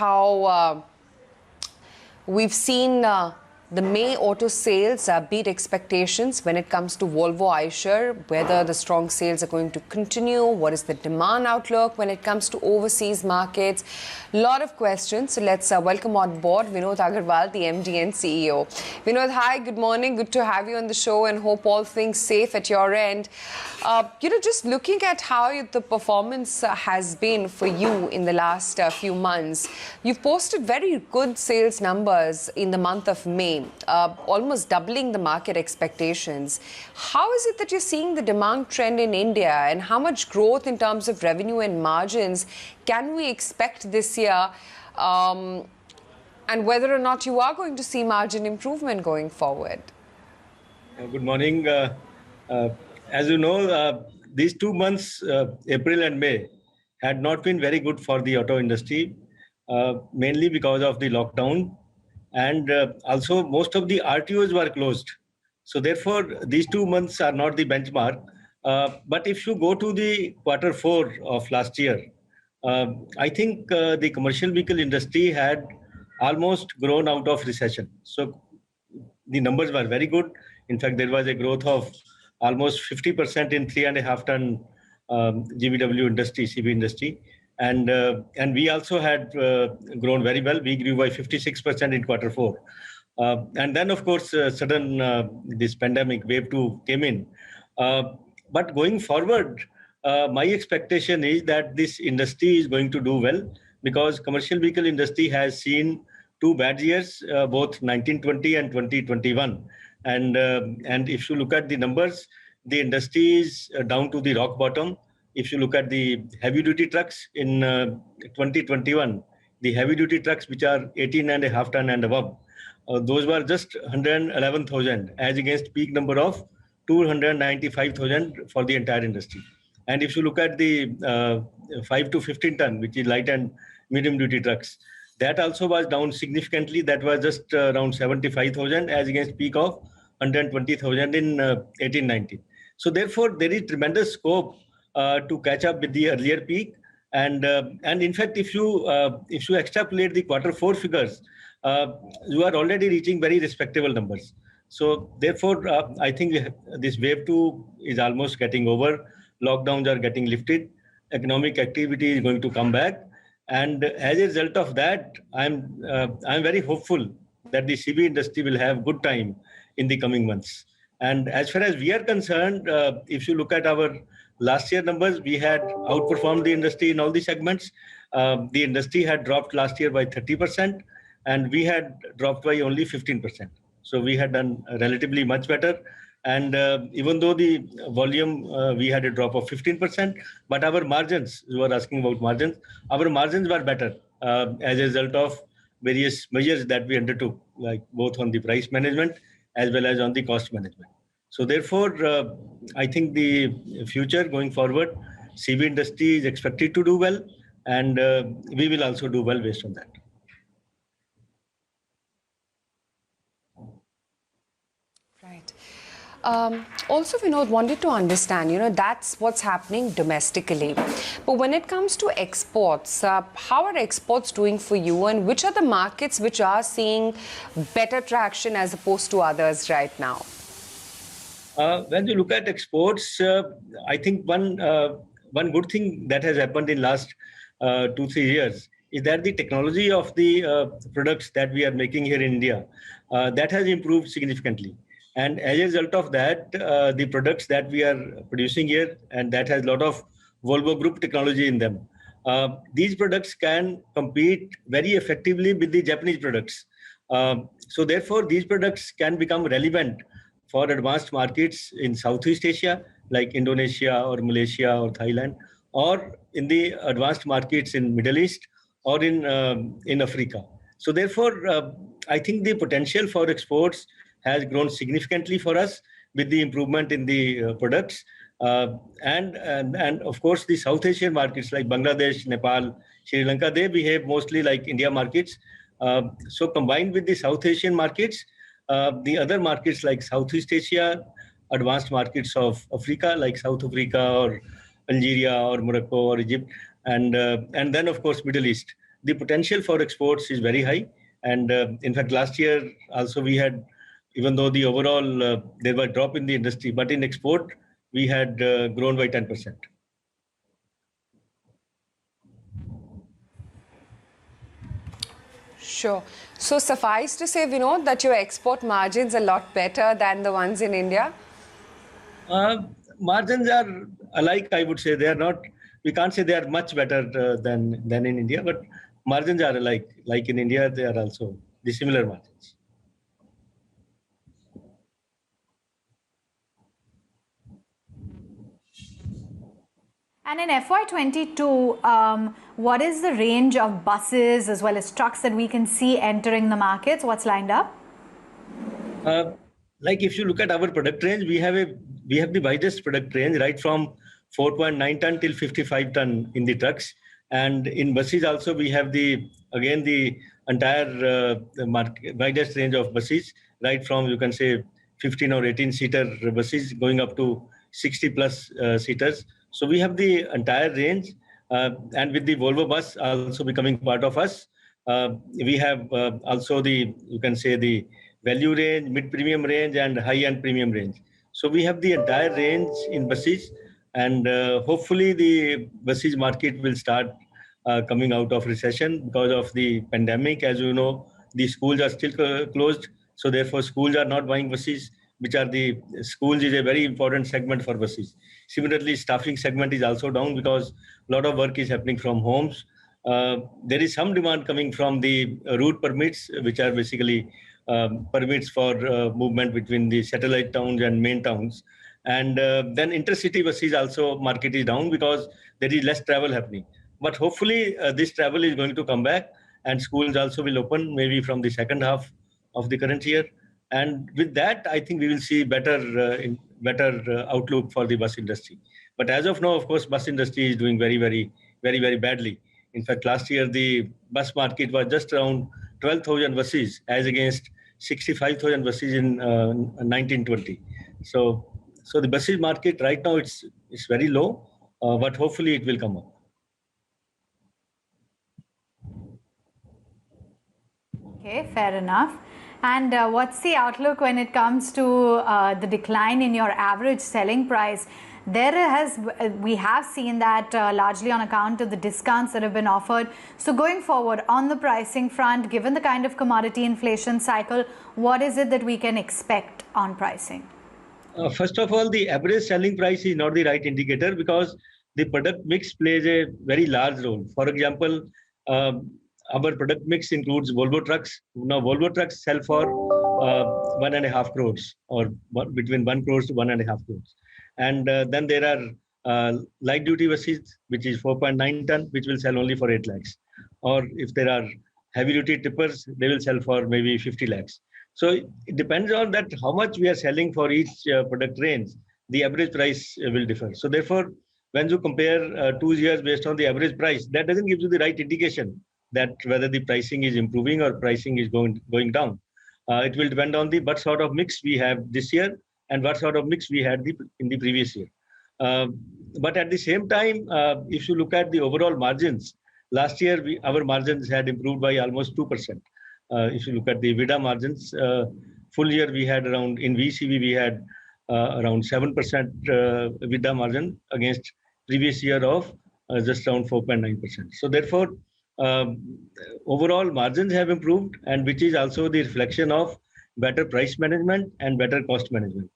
how we've seen the May auto sales beat expectations when it comes to Volvo Eicher, whether the strong sales are going to continue, what is the demand outlook when it comes to overseas markets. A lot of questions. So let's welcome on board Vinod Aggarwal, the MD and CEO. Vinod, hi, good morning. Good to have you on the show and hope all things safe at your end. Just looking at how the performance has been for you in the last few months, you've posted very good sales numbers in the month of May. Almost doubling the market expectations. How is it that you're seeing the demand trend in India, and how much growth in terms of revenue and margins can we expect this year, and whether or not you are going to see margin improvement going forward? Good morning. As you know, these 2 months, April and May, had not been very good for the auto industry, mainly because of the lockdown. And also most of the RTOs were closed. So therefore, these 2 months are not the benchmark. But if you go to the Q4 of last year, I think the commercial vehicle industry had almost grown out of recession. So the numbers were very good. In fact, there was a growth of almost 50% in 3.5 ton GVW industry, CV industry. And we also had grown very well. We grew by 56% in Q4. And then, of course, sudden this pandemic wave 2 came in. But going forward, my expectation is that this industry is going to do well, because commercial vehicle industry has seen 2 bad years, both 1920 and 2021. And if you look at the numbers, the industry is down to the rock bottom. If you look at the heavy-duty trucks in 2021, the heavy-duty trucks which are 18.5 ton and above, those were just 111,000 as against peak number of 295,000 for the entire industry. And if you look at the 5 to 15 ton, which is light and medium-duty trucks, that also was down significantly. That was just around 75,000 as against peak of 120,000 in 18-19. So therefore, there is tremendous scope to catch up with the earlier peak, and in fact, if you extrapolate the Q4 figures, you are already reaching very respectable numbers. So therefore, I think this wave 2 is almost getting over. Lockdowns are getting lifted. Economic activity is going to come back, and as a result of that, I'm very hopeful that the CV industry will have good time in the coming months. And as far as we are concerned, if you look at our last year numbers, we had outperformed the industry in all the segments. The industry had dropped last year by 30%, and we had dropped by only 15%. So we had done relatively much better. And even though the volume, we had a drop of 15%, but our margins, you were asking about margins, our margins were better as a result of various measures that we undertook, like both on the price management as well as on the cost management. So therefore, I think the future going forward, CV industry is expected to do well, and we will also do well based on that. Right. Also, Vinod, wanted to understand, that's what's happening domestically. But when it comes to exports, how are exports doing for you, and which are the markets which are seeing better traction as opposed to others right now? When you look at exports, I think one good thing that has happened in last 2-3 years is that the technology of the products that we are making here in India, that has improved significantly. And as a result of that, the products that we are producing here, and that has a lot of Volvo Group technology in them, these products can compete very effectively with the Japanese products. So therefore, these products can become relevant for advanced markets in Southeast Asia, like Indonesia or Malaysia or Thailand, or in the advanced markets in Middle East or in Africa. So therefore, I think the potential for exports has grown significantly for us with the improvement in the products. And of course, the South Asian markets like Bangladesh, Nepal, Sri Lanka, they behave mostly like India markets. So combined with the South Asian markets, the other markets like Southeast Asia, advanced markets of Africa like South Africa or Algeria or Morocco or Egypt, and then of course Middle East. the potential for exports is very high. And in fact, last year also we had, even though the overall there was a drop in the industry, but in export we had grown by 10%. Sure. So suffice to say, Vinod, that your export margins are a lot better than the ones in India? Margins are alike, I would say. They are not, we can't say they are much better than in India, but margins are alike. Like in India, they are also the similar margins. And in FY22, what is the range of buses as well as trucks that we can see entering the markets? What's lined up? Like if you look at our product range, we have the widest product range, right from 4.9 ton till 55 ton in the trucks, and in buses also we have the entire widest range of buses, right from, you can say, 15 or 18 seater buses going up to 60 plus seaters. So we have the entire range, and with the Volvo bus also becoming part of us, we have also the, you can say, the value range, mid-premium range, and high-end premium range. So we have the entire range in buses, and hopefully the buses market will start coming out of recession because of the pandemic. As you know, the schools are still closed, so therefore schools are not buying buses, which are the schools is a very important segment for buses. Similarly, staffing segment is also down because a lot of work is happening from homes. There is some demand coming from the route permits, which are basically permits for movement between the satellite towns and main towns. And then intercity buses also market is down because there is less travel happening. But hopefully this travel is going to come back, and schools also will open maybe from the second half of the current year. And with that, I think we will see better outlook for the bus industry. But as of now, of course, bus industry is doing very badly. In fact, last year the bus market was just around 12,000 buses as against 65,000 buses in 1920. So the buses market right now it's very low, but hopefully it will come up. Okay, fair enough. And what's the outlook when it comes to the decline in your average selling price? We have seen that largely on account of the discounts that have been offered. So going forward on the pricing front, given the kind of commodity inflation cycle, what is it that we can expect on pricing? First of all, the average selling price is not the right indicator because the product mix plays a very large role. For example, our product mix includes Volvo trucks. Now, Volvo trucks sell for 1.5 crores or between 1 crores to 1.5 crores. And then there are light duty buses, which is 4.9 ton, which will sell only for 8 lakhs. Or if there are heavy duty tippers, they will sell for maybe 50 lakhs. So it depends on that how much we are selling for each product range. The average price will differ. So therefore, when you compare 2 years based on the average price, that doesn't give you the right indication that whether the pricing is improving or pricing is going down. It will depend on what sort of mix we have this year and what sort of mix we had in the previous year. But at the same time, if you look at the overall margins, last year our margins had improved by almost 2%. If you look at the EBITDA margins, full year we had around, in VECV we had around 7% EBITDA margin against previous year of just around 4.9%. So therefore, overall margins have improved, and which is also the reflection of better price management and better cost management.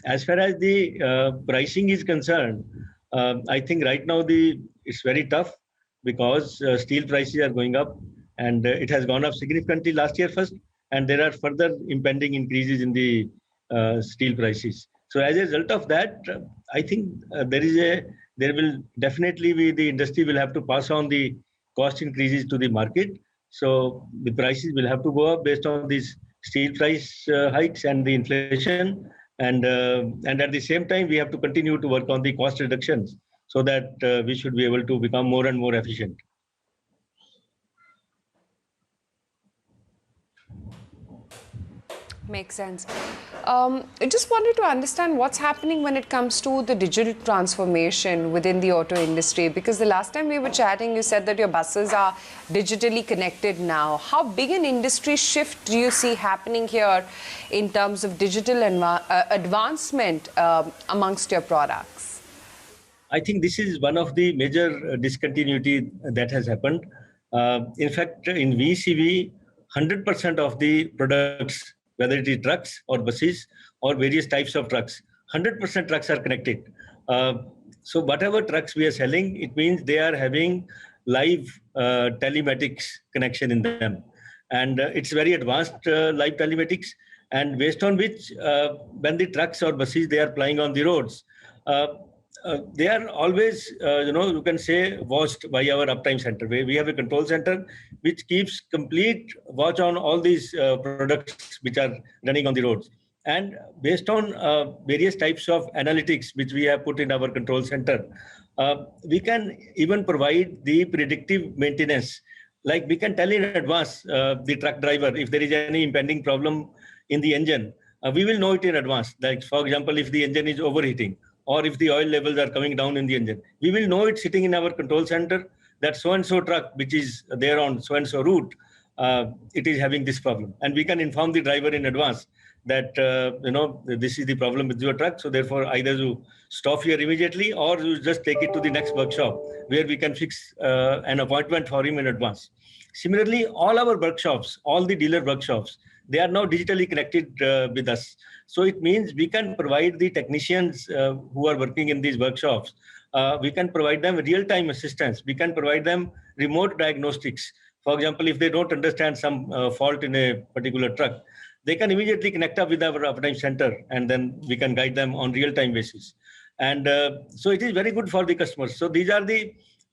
As far as the pricing is concerned, I think right now it's very tough because steel prices are going up, and it has gone up significantly last year first, and there are further impending increases in the steel prices. So as a result of that, I think there will definitely be, the industry will have to pass on the cost increases to the market. So the prices will have to go up based on these steel price hikes and the inflation. And at the same time, we have to continue to work on the cost reductions so that we should be able to become more and more efficient. Makes sense. I just wanted to understand what's happening when it comes to the digital transformation within the auto industry, because the last time we were chatting, you said that your buses are digitally connected now. How big an industry shift do you see happening here in terms of digital advancement amongst your products? I think this is one of the major discontinuity that has happened. In fact, in VECV, 100% of the products, whether it is trucks or buses or various types of trucks, 100% trucks are connected. So whatever trucks we are selling, it means they are having live telematics connection in them. And it's very advanced live telematics, and based on which when the trucks or buses, they are plying on the roads, they are always, you can say, watched by our uptime center. We have a control center which keeps complete watch on all these products which are running on the roads. And based on various types of analytics which we have put in our control center, we can even provide the predictive maintenance. Like we can tell in advance the truck driver if there is any impending problem in the engine. We will know it in advance. Like, for example, if the engine is overheating, or if the oil levels are coming down in the engine, we will know it sitting in our control center that so-and-so truck, which is there on so-and-so route, it is having this problem. And we can inform the driver in advance that, this is the problem with your truck. So therefore, either you stop here immediately or you just take it to the next workshop where we can fix an appointment for him in advance. Similarly, all our workshops, all the dealer workshops, they are now digitally connected with us. So it means we can provide the technicians who are working in these workshops, we can provide them real-time assistance. We can provide them remote diagnostics. For example, if they don't understand some fault in a particular truck, they can immediately connect up with our uptime center, and then we can guide them on real-time basis. And so it is very good for the customers. So these are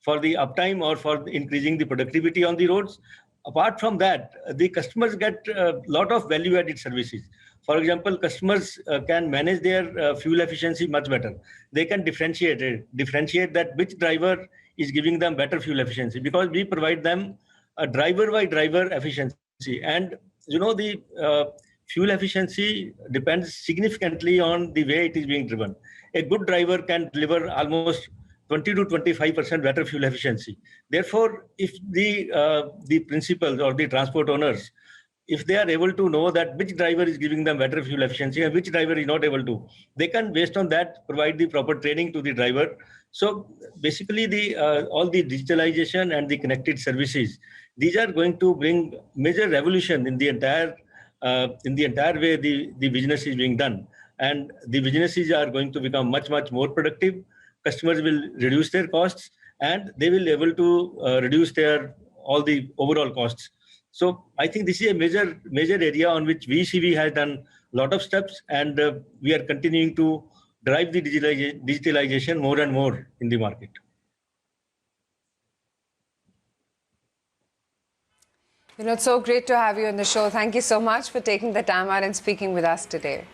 for the uptime or for increasing the productivity on the roads. Apart from that, the customers get a lot of value-added services. For example, customers can manage their fuel efficiency much better. They can differentiate that which driver is giving them better fuel efficiency, because we provide them a driver-by-driver efficiency. And the fuel efficiency depends significantly on the way it is being driven. A good driver can deliver almost 20 to 25% better fuel efficiency. Therefore, if the principals or the transport owners, if they are able to know that which driver is giving them better fuel efficiency and which driver is not able to, they can, based on that, provide the proper training to the driver. So basically, all the digitalization and the connected services, these are going to bring major revolution in the entire way the business is being done, and the businesses are going to become much more productive. Customers will reduce their costs, and they will be able to reduce all the overall costs. So I think this is a major area on which VECV has done a lot of steps, and we are continuing to drive the digitalization more and more in the market. It's so great to have you on the show. Thank you so much for taking the time out and speaking with us today.